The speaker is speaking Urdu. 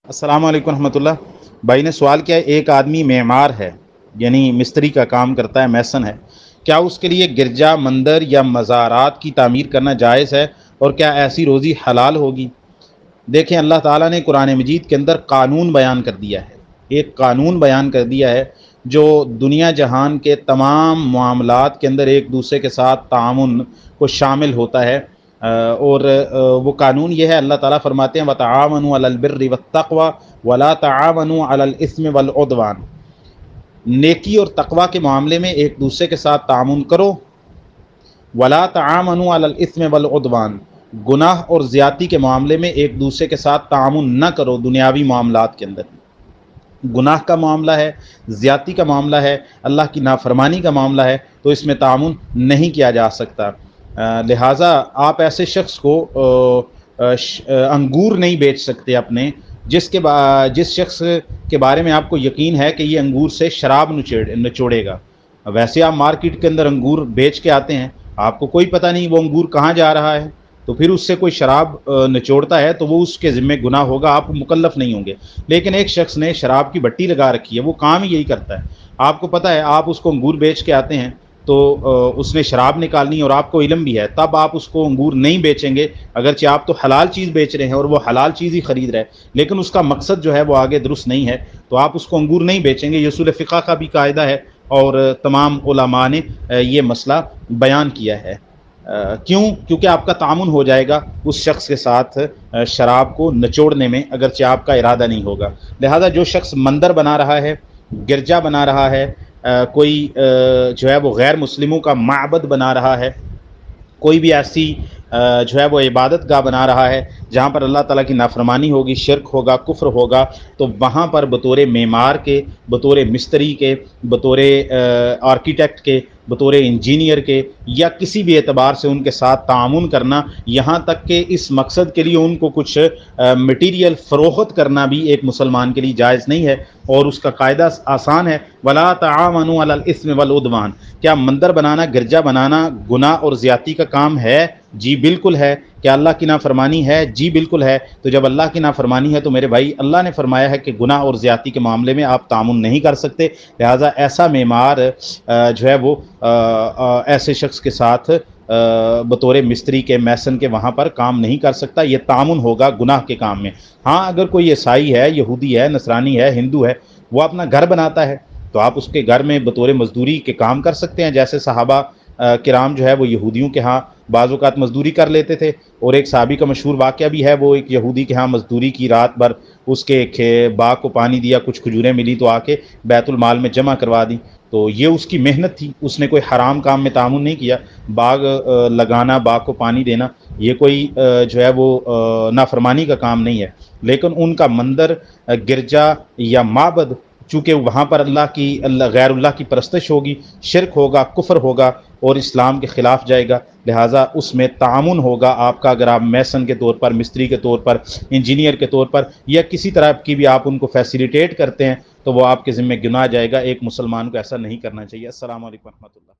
السلام علیکم رحمۃ اللہ۔ بھائی نے سوال کیا ہے، ایک آدمی معمار ہے، یعنی مستری کا کام کرتا ہے، میسن ہے، کیا اس کے لیے گرجا مندر یا مزارات کی تعمیر کرنا جائز ہے، اور کیا ایسی روزی حلال ہوگی؟ دیکھیں، اللہ تعالیٰ نے قرآن مجید کے اندر قانون بیان کر دیا ہے، ایک قانون بیان کر دیا ہے جو دنیا جہان کے تمام معاملات کے اندر ایک دوسرے کے ساتھ تعاون کو شامل ہوتا ہے۔ اور وہ قانون یہ ہے، اللہ تعالیٰ فرماتے ہیں وَتَعَاوَنُوا عَلَى الْبِرِّ وَالتَّقْوَى وَلَا تَعَاوَنُوا عَلَى الْإِثْمِ وَالْعُدْوَانِ، نیکی اور تقوی کے معاملے میں ایک دوسرے کے ساتھ تعاون کرو، وَلَا تَعَاوَنُوا عَلَى الْإِثْمِ وَالْعُدْوَانِ، گناہ اور زیادتی کے معاملے میں ایک دوسرے کے ساتھ تعاون نہ کرو۔ دنیاوی معاملات کے اندر گناہ کا معاملہ ہے، زیادتی کا معاملہ ہے، اللہ کی نافرمانی کا معاملہ ہے، تو اس میں تعاون نہیں کیا جا سکتا۔ لہٰذا آپ ایسے شخص کو انگور نہیں بیچ سکتے اپنے، جس شخص کے بارے میں آپ کو یقین ہے کہ یہ انگور سے شراب نچوڑے گا۔ ویسے آپ مارکیٹ کے اندر انگور بیچ کے آتے ہیں، آپ کو کوئی پتہ نہیں وہ انگور کہاں جا رہا ہے، تو پھر اس سے کوئی شراب نچوڑتا ہے تو وہ اس کے ذمہ گناہ ہوگا، آپ مکلف نہیں ہوں گے۔ لیکن ایک شخص نے شراب کی بٹی لگا رکھی ہے، وہ کام ہی یہی کرتا ہے، آپ کو پتہ ہے، آپ اس کو انگور بیچ کے آتے ہیں تو اس نے شراب نکالنی اور آپ کو علم بھی ہے، تب آپ اس کو انگور نہیں بیچیں گے، اگرچہ آپ تو حلال چیز بیچ رہے ہیں اور وہ حلال چیز ہی خرید رہے ہیں، لیکن اس کا مقصد جو ہے وہ آگے درست نہیں ہے، تو آپ اس کو انگور نہیں بیچیں گے۔ یہ اصول فقہ کا بھی قاعدہ ہے اور تمام علماء نے یہ مسئلہ بیان کیا ہے۔ کیونکہ آپ کا تعاون ہو جائے گا اس شخص کے ساتھ شراب کو نچوڑنے میں، اگرچہ آپ کا ارادہ نہیں ہوگا۔ لہذا جو شخص مندر بنا رہا ہے، گرجا بنا رہا ہے، کوئی جو ہے وہ غیر مسلموں کا معبد بنا رہا ہے، کوئی بھی ایسی جو ہے وہ عبادت گاہ بنا رہا ہے جہاں پر اللہ تعالیٰ کی نافرمانی ہوگی، شرک ہوگا، کفر ہوگا، تو وہاں پر بطور معمار کے، بطور مستری کے، بطور آرکیٹیکٹ کے، بطور انجینئر کے، یا کسی بھی اعتبار سے ان کے ساتھ تعاون کرنا، یہاں تک کہ اس مقصد کے لیے ان کو کچھ مٹیریل فروخت کرنا بھی ایک مسلمان کے لیے جائز نہیں ہے، اور اس کا قاعدہ آسان ہے، وَلَا تَعَاوَنُوا عَلَى الْإِثْمِ وَالْعُدْوَانِ۔ کیا مندر بنانا، گرجا بنانا گناہ اور زیادتی کا کام ہے؟ جی بالکل ہے۔ کیا اللہ کی نافرمانی ہے؟ جی بالکل ہے۔ تو جب اللہ کی نافرمانی ہے تو میرے بھائی، اللہ نے فرمایا ہے کہ گناہ اور زیادتی کے معاملے میں آپ تعاون نہیں کر سکتے، لہٰذا ایسا معمار جو ہے وہ ایسے شخص کے ساتھ بطور مستری کے، میسن کے وہاں پر کام نہیں کر سکتا، یہ تعاون ہوگا گناہ کے کام میں۔ ہاں، اگر کوئی عیسائی ہے، یہودی ہے، نصرانی ہے، ہندو ہے، وہ اپنا گھر بناتا ہے تو آپ اس کے گھر میں بطور مزدوری کے کام کر سکتے ہیں، جیسے صحابہ کرام جو ہے وہ یہودیوں کے ہاں بعض اوقات مزدوری کر لیتے تھے، اور ایک صحابی کا مشہور واقعہ بھی ہے، وہ ایک یہودی کے ہاں مزدوری کی، رات بھر اس کے باغ کو پانی دیا، کچھ کھجوریں ملی تو آ کے بیت المال میں جمع کروا دی، تو یہ اس کی محنت تھی، اس نے کوئی حرام کام میں تعاون نہیں کیا۔ باغ لگانا، باغ کو پانی دینا، یہ کوئی جو ہے وہ نافرمانی کا کام نہیں ہے، لیکن ان کا مندر، گرجا یا معبد، چونکہ وہاں پر غیر اللہ کی پرستش ہوگی، شرک ہوگا، کفر ہوگا اور اسلام کے خلاف جائے گا، لہٰذا اس میں تعاون ہوگا آپ کا، اگر آپ میسن کے طور پر، مستری کے طور پر، انجینئر کے طور پر، یا کسی طرح کی بھی آپ ان کو فیسیلیٹیٹ کرتے ہیں، تو وہ آپ کے ذمہ گناہ جائے گا۔ ایک مسلمان کو ایسا نہیں کرنا چاہیے۔ السلام علیکم ورحمۃ اللہ۔